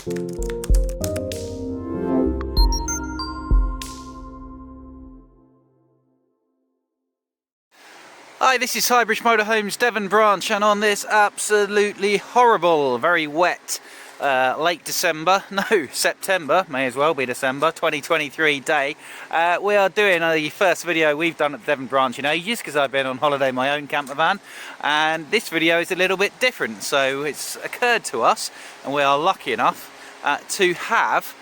Hi, this is Highbridge Motorhomes Devon branch, and on this absolutely horrible, very wet, late December, no, September, may as well be December, 2023 day, we are doing the first video we've done at the Devon branch in ages, because I've been on holiday in my own camper van, and this video is a little bit different. So it's occurred to us, and we are lucky enough to have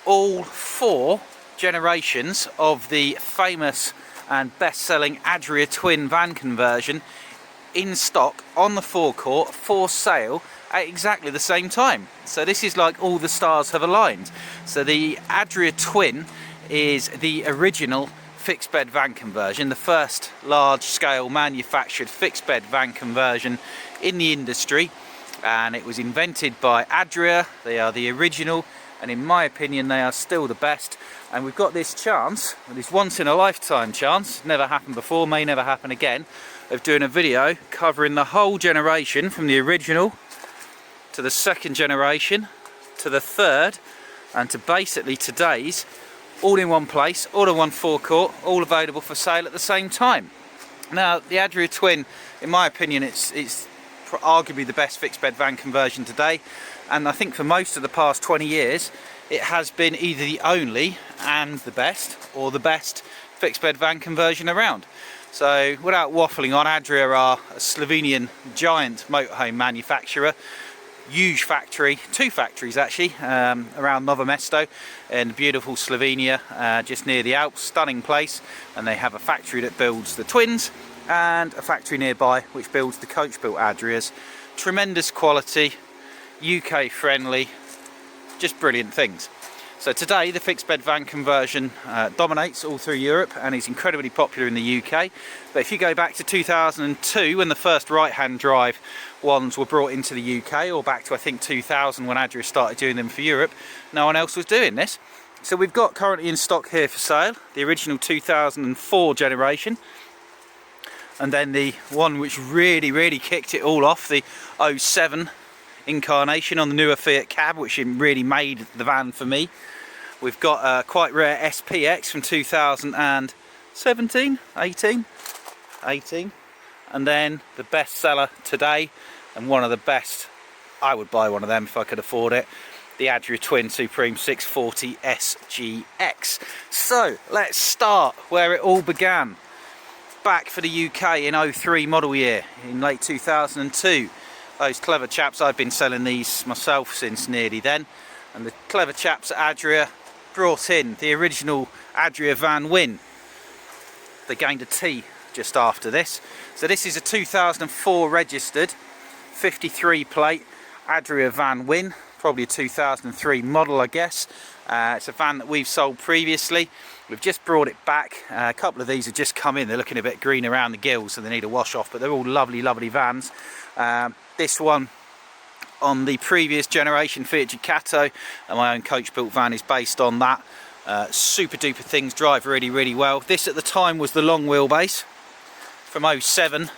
all 4 generations of the famous and best-selling Adria twin van conversion in stock on the forecourt for sale at exactly the same time. So this is like all the stars have aligned. So the Adria twin is the original fixed bed van conversion, the first large-scale manufactured fixed bed van conversion in the industry, and it was invented by Adria. They are the original, and in my opinion they are still the best. And we've got this chance, this once in a lifetime chance, never happened before, may never happen again, of doing a video covering the whole generation from the original to the second generation to the third and to basically today's, all in one place, all in one forecourt, all available for sale at the same time. Now the Adria twin, in my opinion, it's arguably the best fixed bed van conversion today, and I think for most of the past 20 years it has been either the only and the best, or the best fixed bed van conversion around. So without waffling on, Adria are a Slovenian giant motorhome manufacturer, huge factory, 2 factories actually, around Novo Mesto in beautiful Slovenia, just near the Alps, stunning place. And they have a factory that builds the twins and a factory nearby which builds the coach built Adrias. Tremendous quality, UK friendly, just brilliant things. So today the fixed bed van conversion dominates all through Europe and is incredibly popular in the UK. But if you go back to 2002, when the first right hand drive ones were brought into the UK, or back to I think 2000 when Adria started doing them for Europe, no one else was doing this. So we've got currently in stock here for sale the original 2004 generation, and then the one which really kicked it all off, the 07 incarnation on the newer Fiat cab, which really made the van for me. We've got a quite rare SPX from 2017, 18, and then the best seller today, and one of the best, I would buy one of them if I could afford it, the Adria Twin Supreme 640 SGX. So let's start where it all began, back for the UK in 03 model year, in late 2002. Those clever chaps, I've been selling these myself since nearly then, and the clever chaps at Adria brought in the original Adria Van Win. They gained a T just after this. So this is a 2004 registered 53 plate Adria Van Win, probably a 2003 model I guess. It's a van that we've sold previously. We've just brought it back. A couple of these have just come in. They're looking a bit green around the gills, so they need a wash off, but they're all lovely vans. This one on the previous generation Fiat Ducato, and my own coach built van is based on that. Super duper things, drive really well. This at the time was the long wheelbase from 07.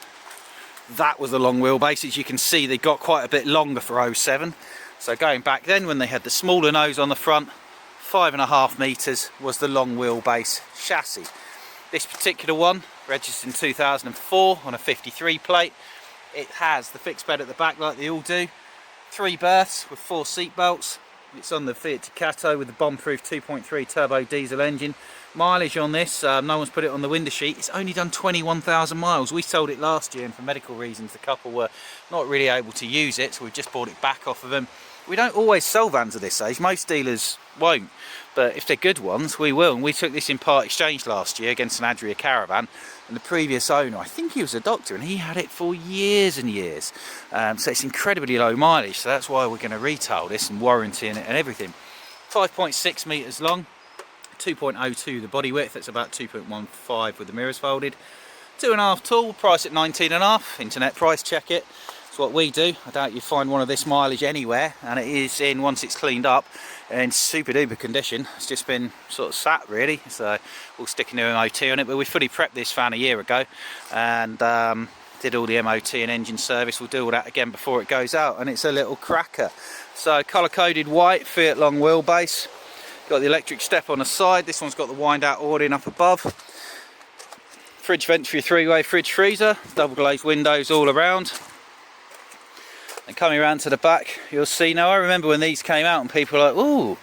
That was the long wheelbase. As you can see, they got quite a bit longer for 07. So going back then, when they had the smaller nose on the front, 5.5 meters was the long wheelbase chassis. This particular one, registered in 2004 on a 53 plate. It has the fixed bed at the back like they all do. 3 berths with 4 seat belts. It's on the Fiat Ducato with the bomb-proof 2.3 turbo diesel engine. Mileage on this, no one's put it on the window sheet. It's only done 21,000 miles. We sold it last year, and for medical reasons the couple were not really able to use it, so we've just bought it back off of them. We don't always sell vans of this age, most dealers won't, but if they're good ones we will. And we took this in part exchange last year against an Adria Caravan, and the previous owner, I think he was a doctor, and he had it for years and years. So it's incredibly low mileage, so that's why we're going to retail this and warranty and everything. 5.6 metres long, 2.02 the body width, that's about 2.15 with the mirrors folded. 2.5 tall, price at 19.5, internet price check it. It's what we do. I doubt you find one of this mileage anywhere, and it is in, once it's cleaned up, in super duper condition. It's just been sort of sat really, so we'll stick a new MOT on it, but we fully prepped this van a year ago, and did all the MOT and engine service. We'll do all that again before it goes out, and it's a little cracker. So colour coded white, Fiat long wheelbase. Got the electric step on the side. This one's got the wind out awning up above. Fridge vent for your 3-way fridge freezer. Double glazed windows all around. And coming around to the back, you'll see now, I remember when these came out and people were like, ooh,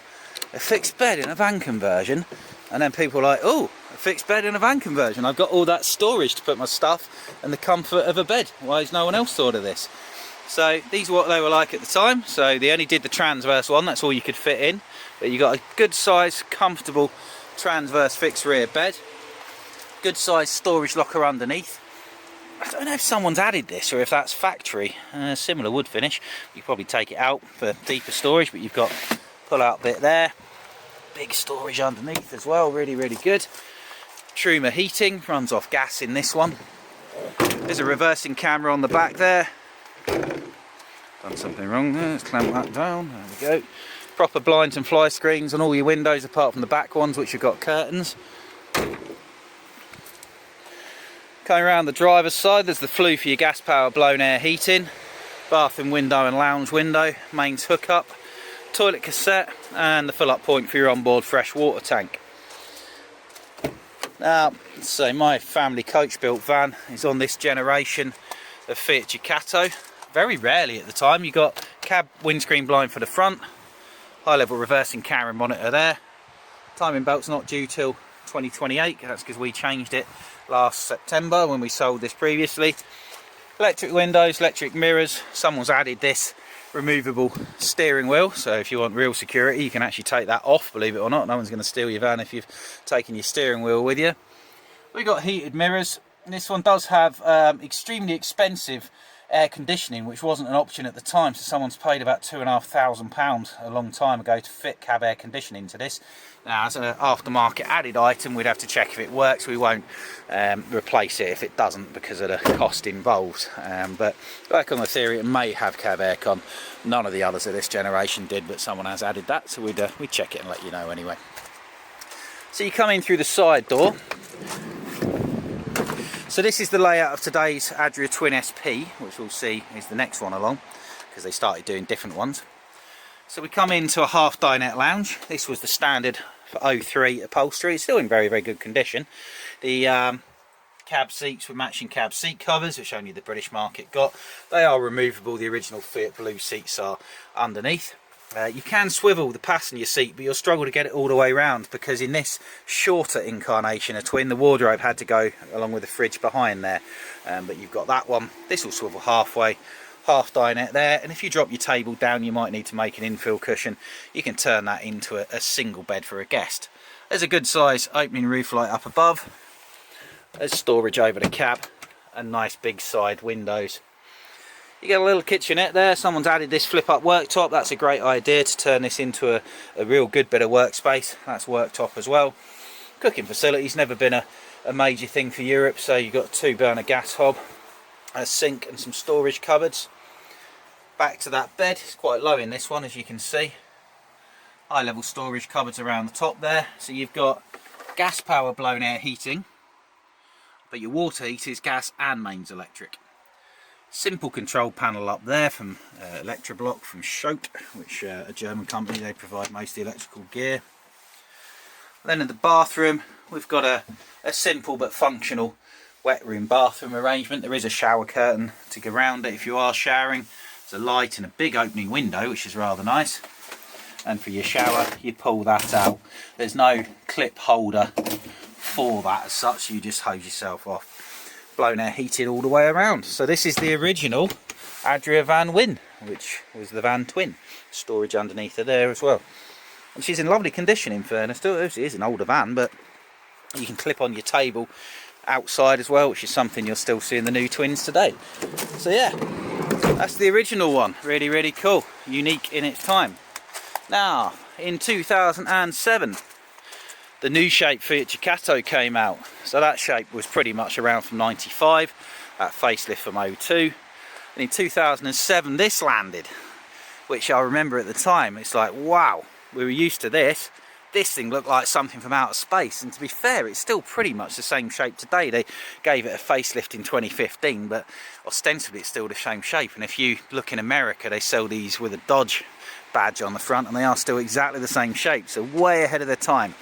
a fixed bed in a van conversion. And then people were like, ooh, a fixed bed in a van conversion. I've got all that storage to put my stuff and the comfort of a bed. Why has no one else thought of this? So these are what they were like at the time. So they only did the transverse one, that's all you could fit in. But you got a good size, comfortable transverse fixed rear bed. Good size storage locker underneath. I don't know if someone's added this or if that's factory. Similar wood finish. You could probably take it out for deeper storage, but you've got pull out bit there. Big storage underneath as well, really, really good. Truma heating, runs off gas in this one. There's a reversing camera on the back there. Done something wrong there, let's clamp that down, there we go. Proper blinds and fly screens on all your windows apart from the back ones which have got curtains. Coming around the driver's side, there's the flue for your gas power blown air heating. Bathroom window and lounge window, mains hookup. Toilet cassette and the fill up point for your onboard fresh water tank. Now, so my family coach built van is on this generation of Fiat Ducato. Very rarely at the time. You got cab windscreen blind for the front, high level reversing camera monitor there. Timing belt's not due till 2028, that's because we changed it last September when we sold this previously. Electric windows, electric mirrors. Someone's added this removable steering wheel, so if you want real security you can actually take that off, believe it or not. No one's going to steal your van if you've taken your steering wheel with you. We've got heated mirrors. This one does have extremely expensive air conditioning, which wasn't an option at the time, so someone's paid about £2,500 a long time ago to fit cab air conditioning to this. Now, as an aftermarket added item, we'd have to check if it works. We won't replace it if it doesn't because of the cost involved. But like on the theory, it may have cab aircon. None of the others of this generation did, but someone has added that, so we'd check it and let you know anyway. So you come in through the side door. So this is the layout of today's Adria Twin SP, which we'll see is the next one along, because they started doing different ones. So we come into a half dinette lounge. This was the standard for 03 upholstery. It's still in very, very good condition. The cab seats with matching cab seat covers, which only the British market got. They are removable. The original Fiat Blue seats are underneath. You can swivel the passenger seat, but you'll struggle to get it all the way around because in this shorter incarnation of twin, the wardrobe had to go along with the fridge behind there. But you've got that one. This will swivel halfway, half dinette there, and if you drop your table down you might need to make an infill cushion. You can turn that into a single bed for a guest. There's a good size opening roof light up above. There's storage over the cab and nice big side windows. You get a little kitchenette there. Someone's added this flip up worktop. That's a great idea to turn this into a real good bit of workspace. That's worktop as well. Cooking facilities, never been a major thing for Europe, so you've got a 2-burner gas hob, a sink and some storage cupboards. Back to that bed, it's quite low in this one as you can see. High level storage cupboards around the top there. So you've got gas power blown air heating, but your water heat is gas and mains electric. Simple control panel up there from Electroblock from Schott, which a German company. They provide most of the electrical gear. Then in the bathroom we've got a simple but functional wet room bathroom arrangement. There is a shower curtain to go around it if you are showering. There's a light and a big opening window, which is rather nice. And for your shower you pull that out. There's no clip holder for that as such, you just hose yourself off. Blown air heated all the way around. So this is the original Adria Van Win, which was the Van Twin. Storage underneath her there as well. And she's in lovely condition in fairness. Still, it is an older van, but you can clip on your table outside as well, which is something you'll still see in the new twins today. So yeah, that's the original one. Really, really cool. Unique in its time. Now, in 2007, the new shape Fiat Ducato came out. So that shape was pretty much around from 95, that facelift from 02. And in 2007 this landed, which I remember at the time, it's like, wow, we were used to this, this thing looked like something from outer space, and to be fair, it's still pretty much the same shape today. They gave it a facelift in 2015, but ostensibly it's still the same shape. And if you look in America, they sell these with a Dodge badge on the front, and they are still exactly the same shape, so way ahead of their time.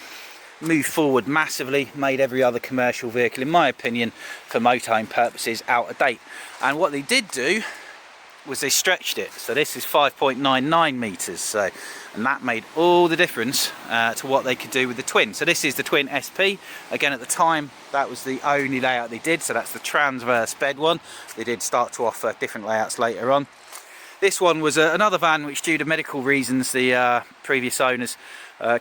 Moved forward massively, made every other commercial vehicle, in my opinion, for motorhome purposes, out of date. And what they did do was they stretched it, so this is 5.99 meters, and that made all the difference to what they could do with the twin. So this is the twin SP. Again, at the time, that was the only layout they did, so that's the transverse bed one. They did start to offer different layouts later on. This one was another van which, due to medical reasons, the previous owners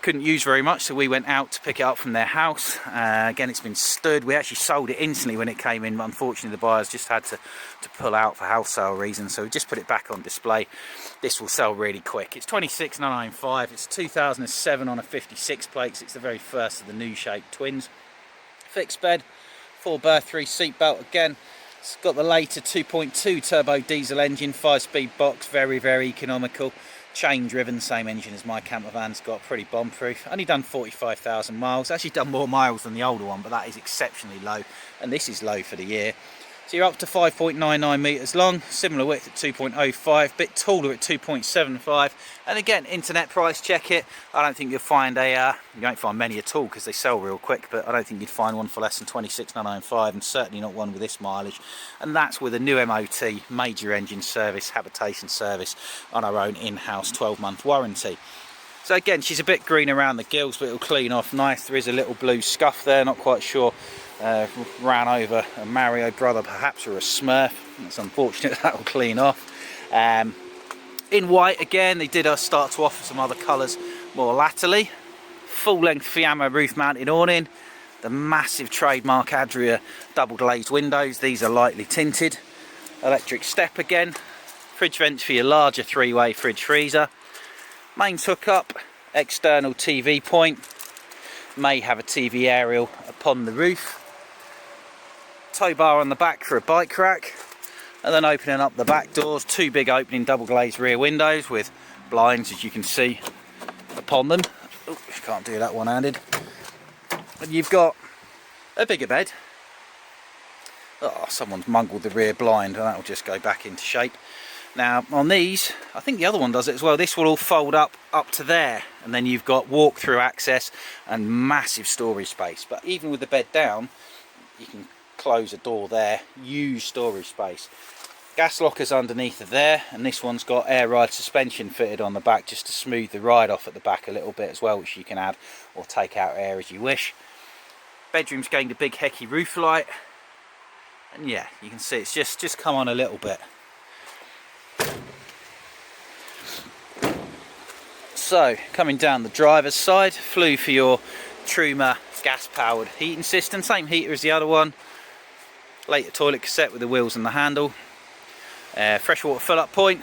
couldn't use very much, so we went out to pick it up from their house. Again, it's been stood. We actually sold it instantly when it came in, but unfortunately the buyers just had to pull out for house sale reasons, so we just put it back on display. This will sell really quick. It's 26,995. It's 2007 on a 56 plates. It's the very first of the new shape twins. Fixed bed, 4 berth, 3 seat belt. Again, it's got the later 2.2 turbo diesel engine, 5-speed box, very, very economical. Chain driven, same engine as my camper van's got, pretty bomb proof. Only done 45,000 miles, actually done more miles than the older one, but that is exceptionally low, and this is low for the year. So you're up to 5.99 metres long, similar width at 2.05, bit taller at 2.75, and again, internet price check it. I don't think you'll find you won't find many at all because they sell real quick, but I don't think you'd find one for less than 26,995, and certainly not one with this mileage. And that's with a new MOT, major engine service, habitation service, on our own in-house 12-month warranty. So again, she's a bit green around the gills, but it'll clean off nice. There is a little blue scuff there, not quite sure. Ran over a Mario brother perhaps, or a Smurf. It's unfortunate. That will clean off. In white again, they did start to offer some other colours more latterly. Full length Fiamma roof mounted awning. The massive trademark Adria double glazed windows. These are lightly tinted. Electric step again. Fridge vents for your larger 3-way fridge freezer. Mains hookup, external TV point. May have a TV aerial upon the roof. Tow bar on the back for a bike rack, and then opening up the back doors, 2 big opening double glazed rear windows with blinds, as you can see, upon them. Oh, can't do that one-handed. And you've got a bigger bed. Oh, someone's mungled the rear blind, and that will just go back into shape. Now on these, I think the other one does it as well, this will all fold up to there, and then you've got walk-through access and massive storage space. But even with the bed down, you can close a door there, huge storage space. Gas lockers underneath are there, and this one's got air ride suspension fitted on the back just to smooth the ride off at the back a little bit as well, which you can add or take out air as you wish. Bedroom's gained a big hecky roof light, and yeah, you can see it's just come on a little bit. So coming down the driver's side, flue for your Truma gas powered heating system, same heater as the other one. Later toilet cassette with the wheels and the handle. Freshwater fill up point.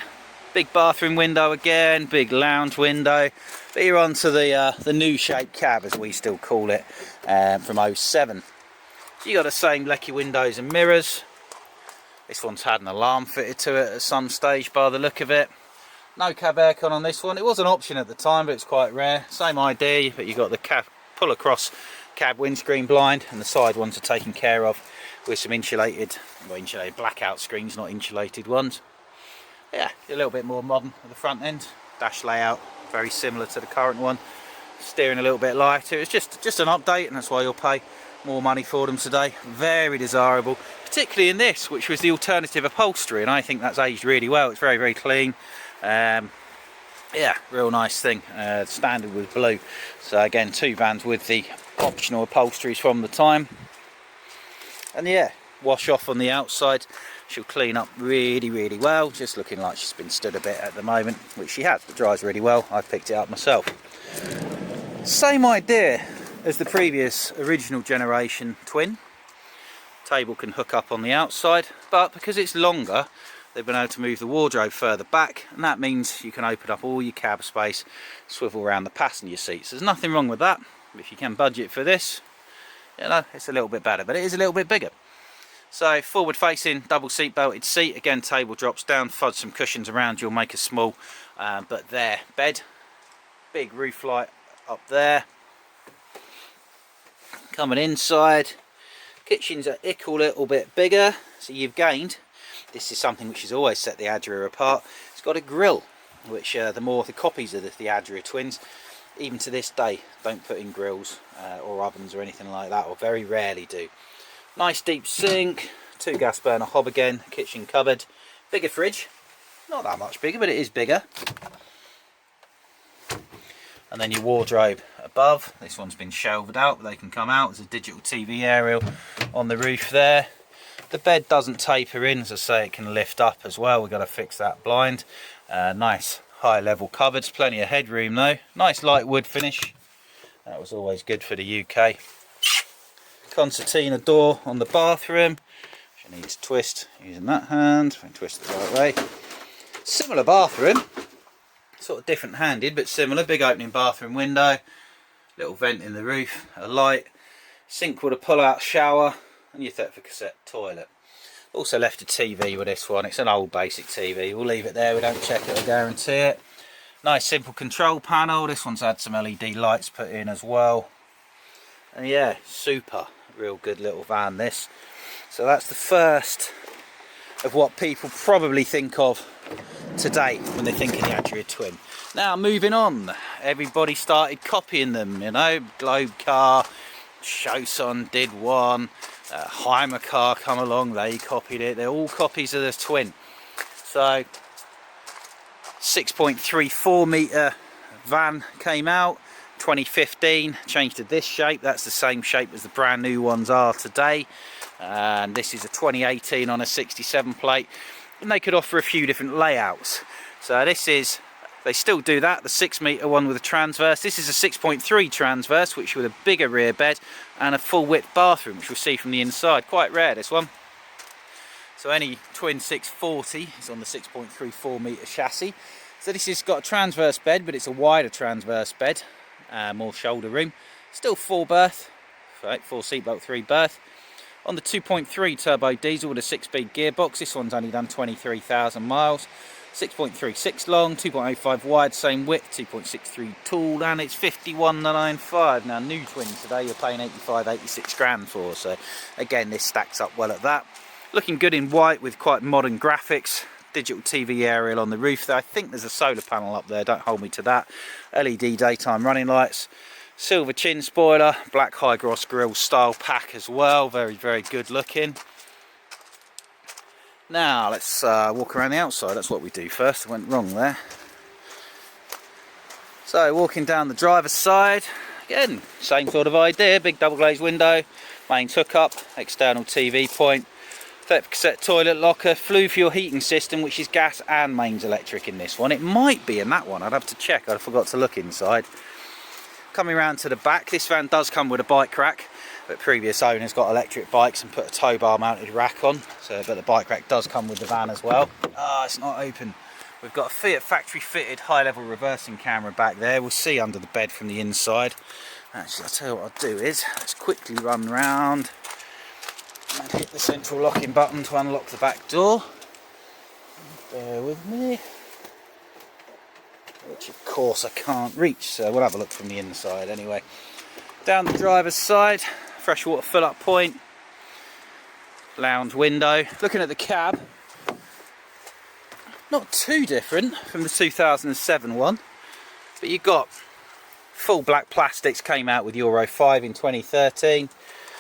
Big bathroom window again, big lounge window. But you're on to the new shape cab, as we still call it, from 07. You got the same lecky windows and mirrors. This one's had an alarm fitted to it at some stage by the look of it. No cab aircon on this one. It was an option at the time, but it's quite rare. Same idea, but you've got the cab pull across cab windscreen blind, and the side ones are taken care of with some insulated blackout screens, not insulated ones. Yeah, a little bit more modern at the front end. Dash layout very similar to the current one. Steering a little bit lighter. It's just an update, and that's why you'll pay more money for them today. Very desirable, particularly in this, which was the alternative upholstery, and I think that's aged really well. It's very, very clean. Yeah, real nice thing. Standard with blue. So again, 2 vans with the optional upholsteries from the time. And yeah, wash off on the outside. She'll clean up really, really well. Just looking like she's been stood a bit at the moment, which she has, but dries really well. I've picked it up myself. Same idea as the previous original generation twin. Table can hook up on the outside, but because it's longer, they've been able to move the wardrobe further back, and that means you can open up all your cab space, swivel around the passenger seats. There's nothing wrong with that. If you can budget for this, you know, it's a little bit better, but it is a little bit bigger. So forward facing double seat belted seat, again table drops down, fudge some cushions around, you'll make a small but there bed. Big roof light up there. Coming inside, kitchen's a little bit bigger, so you've gained. This is something which has always set the Adria apart. It's got a grill, which the copies of the Adria twins, even to this day, don't put in grills or ovens or anything like that, or very rarely do. Nice deep sink, 2 gas burner hob again, kitchen cupboard, bigger fridge, not that much bigger, but it is bigger. And then your wardrobe above. This one's been shelved out, but they can come out. There's a digital TV aerial on the roof there. The bed doesn't taper in, as I say, it can lift up as well. We've got to fix that blind. Nice high level cupboards, plenty of headroom though. Nice light wood finish. That was always good for the UK. Concertina door on the bathroom, which I need to twist using that hand. I can twist it the right way. Similar bathroom. Sort of different handed, but similar. Big opening bathroom window, little vent in the roof, a light, sink with a pull-out shower, and your 30 cassette toilet. Also left a TV with this one. It's an old basic TV. We'll leave it there. We don't check it or guarantee it. Nice simple control panel. This one's had some LED lights put in as well. And yeah, super. Real good little van this. So that's the first of what people probably think of today when they think of the Adria twin. Now moving on, everybody started copying them, you know. Globe Car, Choson did one, Hymer Car come along, they copied it. They're all copies of the twin. So 6.34 metre van came out 2015, changed to this shape. That's the same shape as the brand new ones are today, and this is a 2018 on a 67 plate. And they could offer a few different layouts. So this is, they still do that, the 6 metre one with a transverse. This is a 6.3 transverse, which with a bigger rear bed and a full width bathroom, which we'll see from the inside. Quite rare, this one. So any twin 640 is on the 6.34 metre chassis. So this has got a transverse bed, but it's a wider transverse bed, more shoulder room. Still 4 berth, 4 seatbelt 3 berth. On the 2.3 turbo diesel with a 6-speed gearbox, this one's only done 23,000 miles. 6.36 long, 2.05 wide, same width, 2.63 tall, and it's 51,995. Now new twin today you're paying 86 grand for, so again this stacks up well at that. Looking good in white with quite modern graphics. Digital TV aerial on the roof there. I think there's a solar panel up there, don't hold me to that. LED daytime running lights. Silver chin spoiler, black high gloss grille style pack as well, very very good looking. Now let's walk around the outside. That's what we do first. I went wrong there. So walking down the driver's side, again same sort of idea, big double glazed window, mains hookup, external TV point, 30 cassette toilet locker, flue fuel heating system, which is gas and mains electric in this one. It might be in that one, I'd have to check, I forgot to look inside. Coming around to the back, this van does come with a bike rack, but previous owners got electric bikes and put a tow bar mounted rack on, so but the bike rack does come with the van as well. It's not open. We've got a Fiat factory fitted high level reversing camera back there. We'll see under the bed from the inside. Actually, I'll tell you what I'll do is let's quickly run round and hit the central locking button to unlock the back door. Bear with me. Which of course I can't reach, so we'll have a look from the inside anyway. Down the driver's side, freshwater fill up point, lounge window. Looking at the cab, not too different from the 2007 one, but you've got full black plastics, came out with Euro 5 in 2013.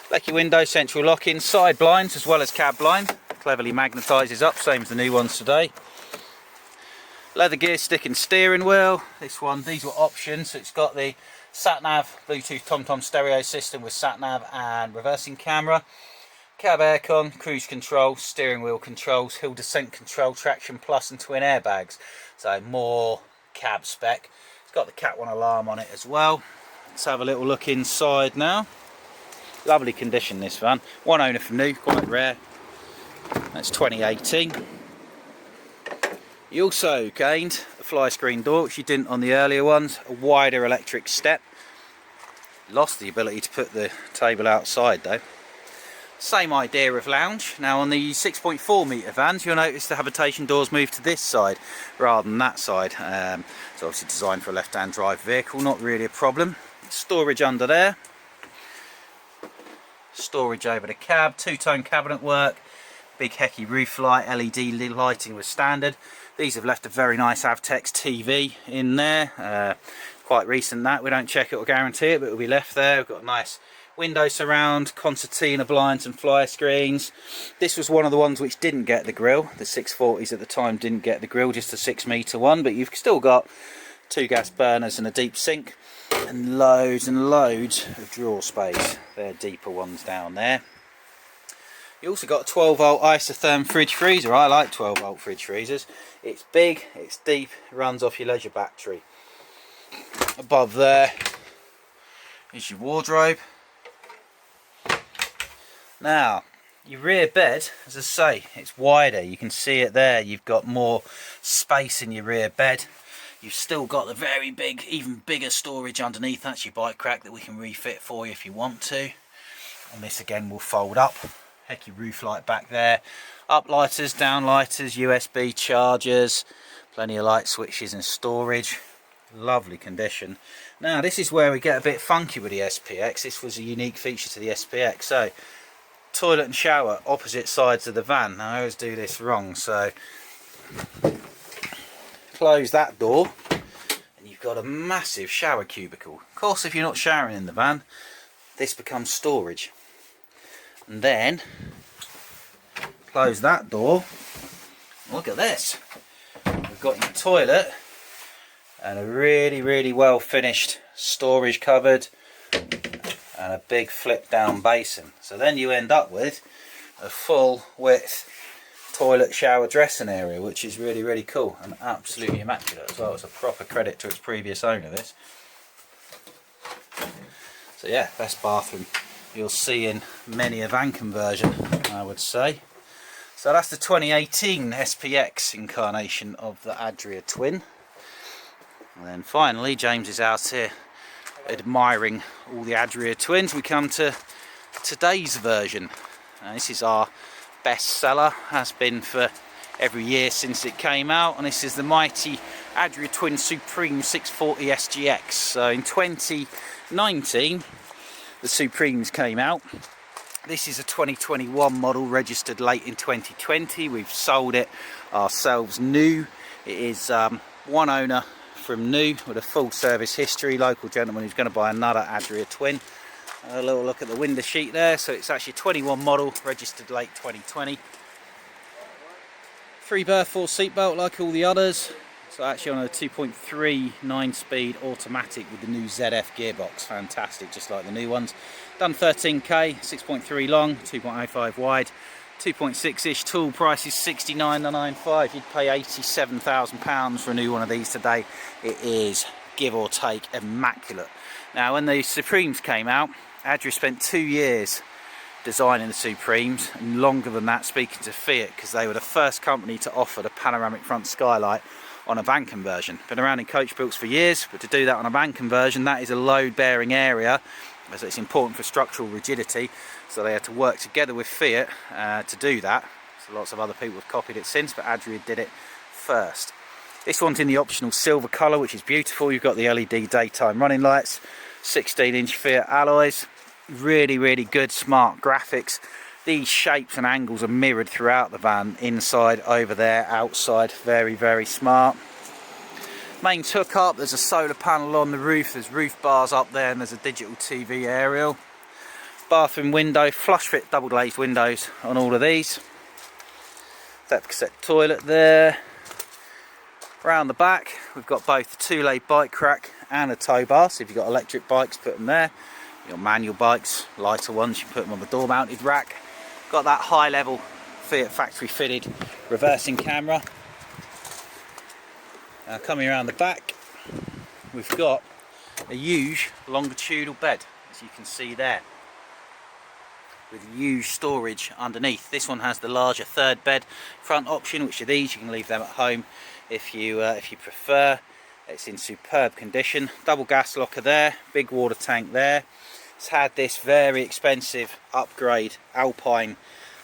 Lecky window, central lock-in, side blinds as well as cab blind, cleverly magnetises up, same as the new ones today. Leather gear stick and steering wheel. This one, these were options. So it's got the sat-nav, Bluetooth TomTom stereo system with sat-nav and reversing camera. Cab aircon, cruise control, steering wheel controls, hill descent control, traction plus and twin airbags. So more cab spec. It's got the Cat 1 alarm on it as well. Let's have a little look inside now. Lovely condition this van. One owner from new, quite rare. That's 2018. You also gained a fly screen door, which you didn't on the earlier ones, a wider electric step. Lost the ability to put the table outside though. Same idea of lounge. Now on the 6.4 metre vans you'll notice the habitation doors move to this side rather than that side. It's obviously designed for a left hand drive vehicle, not really a problem. Storage under there. storage over the cab, two-tone cabinet work, big Hecky roof light, LED lighting was standard. These have left a very nice Avtex TV in there, quite recent that, we don't check it or guarantee it, but it will be left there. We've got a nice window surround, concertina blinds and fly screens. This was one of the ones which didn't get the grille. The 640s at the time didn't get the grille, just a 6 metre one, but you've still got 2 gas burners and a deep sink and loads of drawer space. They're deeper ones down there. You also got a 12-volt isotherm fridge freezer. I like 12-volt fridge freezers. It's big, it's deep, it runs off your leisure battery. Above there is your wardrobe. Now, your rear bed, as I say, it's wider. You can see it there. You've got more space in your rear bed. You've still got the very big, even bigger storage underneath. That's your bike rack that we can refit for you if you want to. And this again will fold up. Hecky roof light back there. Up lighters, down lighters, USB chargers, plenty of light switches and storage. Lovely condition. Now this is where we get a bit funky with the SPX. This was a unique feature to the SPX. So toilet and shower opposite sides of the van. Now I always do this wrong, so close that door and you've got a massive shower cubicle. Of course, if you're not showering in the van, this becomes storage. And then close that door. Look at this. We've got your toilet and a really well finished storage cupboard and a big flip down basin. So then you end up with a full width toilet shower dressing area, which is really cool and absolutely immaculate as well. It's a proper credit to its previous owner, this. So yeah, best bathroom you'll see in many a van conversion, I would say. So that's the 2018 SPX incarnation of the Adria Twin. And then finally, James is out here admiring all the Adria Twins. We come to today's version. This is our best seller, has been for every year since it came out, and this is the mighty Adria Twin Supreme 640 SGX. So in 2019 the Supremes came out. This is a 2021 model, registered late in 2020. We've sold it ourselves new. It is one owner from new with a full service history, local gentleman who's going to buy another Adria Twin. A little look at the window sheet there. So it's actually a 21 model, registered late 2020. 3 berth 4 seat belt like all the others. So actually on a 2.3 9-speed automatic with the new ZF gearbox. Fantastic, just like the new ones. Done 13k, 6.3 long, 2.05 wide, 2.6-ish. Tool price is £69,995. You'd pay £87,000 for a new one of these today. It is, give or take, immaculate. Now when the Supremes came out, Adria spent 2 years designing the Supremes, and longer than that speaking to Fiat, because they were the first company to offer the panoramic front skylight on a van conversion. Been around in coach builds for years, but to do that on a van conversion, that is a load bearing area, as it's important for structural rigidity, so they had to work together with Fiat to do that. So lots of other people have copied it since, but Adria did it first. This one's in the optional silver colour, which is beautiful. You've got the LED daytime running lights, 16-inch Fiat alloys, really good smart graphics. These shapes and angles are mirrored throughout the van, inside, over there, outside. Very smart. Main hookup, there's a solar panel on the roof, there's roof bars up there, and there's a digital TV aerial. Bathroom window, flush fit double glazed windows on all of these. Depth cassette toilet there. Around the back we've got both a 2-lay bike rack and a tow bar, so if you've got electric bikes, put them there. Your manual bikes, lighter ones, you put them on the door mounted rack. Got that high level Fiat factory fitted reversing camera. Now coming around the back, we've got a huge longitudinal bed, as you can see there, with huge storage underneath. This one has the larger third bed front option, which are these. You can leave them at home if you prefer. It's in superb condition. Double gas locker there, big water tank there. It's had this very expensive upgrade Alpine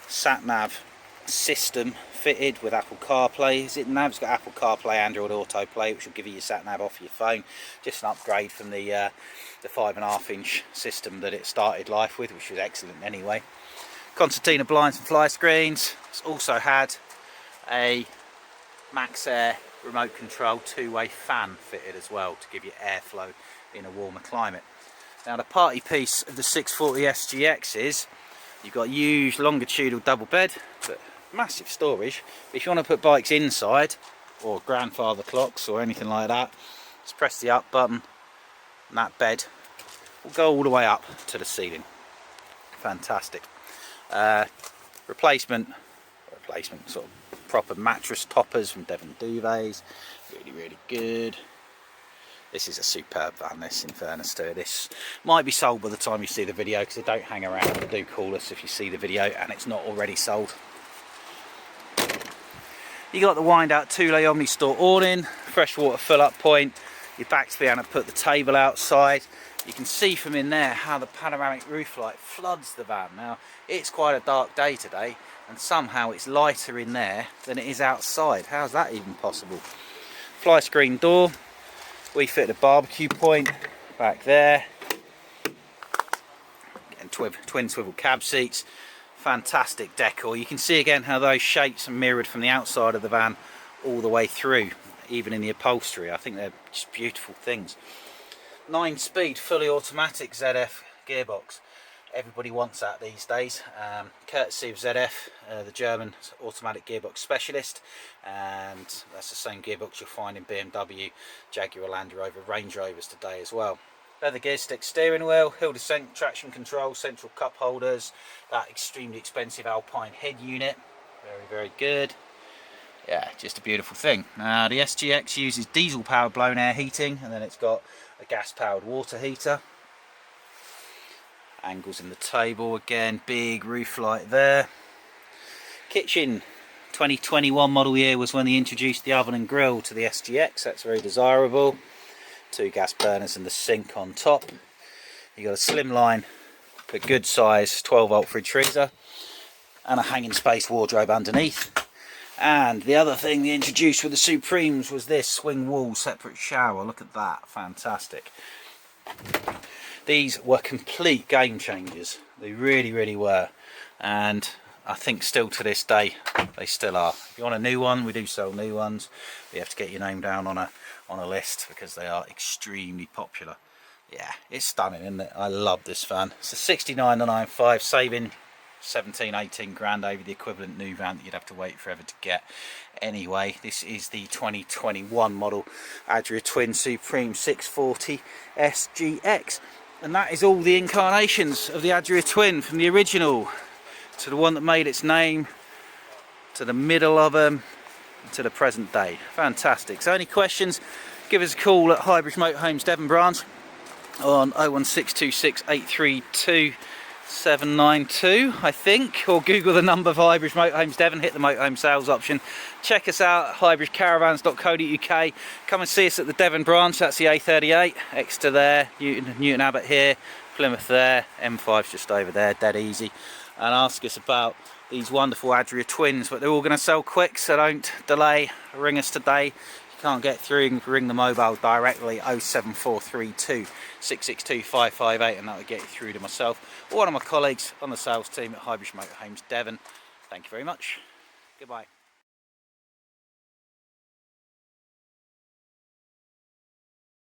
sat nav system fitted with Apple CarPlay. Is it now? It's got Apple CarPlay, Android Autoplay, which will give you your sat nav off your phone. Just an upgrade from the 5.5-inch system that it started life with, which was excellent anyway. Concertina blinds and fly screens. It's also had a Max Air remote control 2-way fan fitted as well to give you airflow in a warmer climate. Now the party piece of the 640 SGX is you've got a huge longitudinal double bed, but massive storage. If you want to put bikes inside or grandfather clocks or anything like that, just press the up button and that bed will go all the way up to the ceiling. Fantastic. Replacement sort of proper mattress toppers from Devon Duvets. Really good. This is a superb van, this, in fairness to it. This might be sold by the time you see the video, because they don't hang around. They do call us if you see the video and it's not already sold. You got the wind out 2-lay Omni Store awning, freshwater fill up point, your back to be able to put the table outside. You can see from in there how the panoramic roof light floods the van. Now it's quite a dark day today and somehow it's lighter in there than it is outside. How's that even possible? Fly screen door. We fit a barbecue point back there. And twin swivel cab seats. Fantastic decor. You can see again how those shapes are mirrored from the outside of the van all the way through, even in the upholstery. I think they're just beautiful things. 9-speed fully automatic ZF gearbox. Everybody wants that these days, courtesy of ZF, the German automatic gearbox specialist, and that's the same gearbox you'll find in BMW, Jaguar, Land Rover, Range Rovers today as well. Leather gear stick steering wheel, hill descent traction control, central cup holders, that extremely expensive Alpine head unit, very good. Yeah, just a beautiful thing. Now the SGX uses diesel powered blown air heating, and then it's got a gas powered water heater. Angles in the table again, big roof light there. Kitchen, 2021 model year was when they introduced the oven and grill to the SGX. That's very desirable. 2 gas burners and the sink on top. You got a slimline but good size 12-volt fridge freezer and a hanging space wardrobe underneath. And the other thing they introduced with the Supremes was this swing wall separate shower. Look at that, fantastic. These were complete game changers. They really were, and I think still to this day they still are. If you want a new one, we do sell new ones. You have to get your name down on a list because they are extremely popular. Yeah, it's stunning, isn't it? I love this van. It's a 69,995, saving 17-18 grand over the equivalent new van that you'd have to wait forever to get. Anyway, this is the 2021 model Adria Twin Supreme 640 SGX. And that is all the incarnations of the Adria Twin, from the original to the one that made its name, to the middle of them, to the present day. Fantastic. So any questions, give us a call at Highbridge Motorhomes Devon branch on 01626 832 792, I think, or Google the number for Highbridge Motorhomes Devon, hit the motorhome sales option. Check us out at highbridgecaravans.co.uk. Come and see us at the Devon branch, that's the A38, Exeter there, Newton Abbot here, Plymouth there, M5's just over there, dead easy. And ask us about these wonderful Adria Twins, but they're all going to sell quick, so don't delay. Ring us today. If you can't get through, you can ring the mobile directly, 07432 662 558, and that will get you through to myself or one of my colleagues on the sales team at Highbridge Motorhomes Devon. Thank you very much. Goodbye.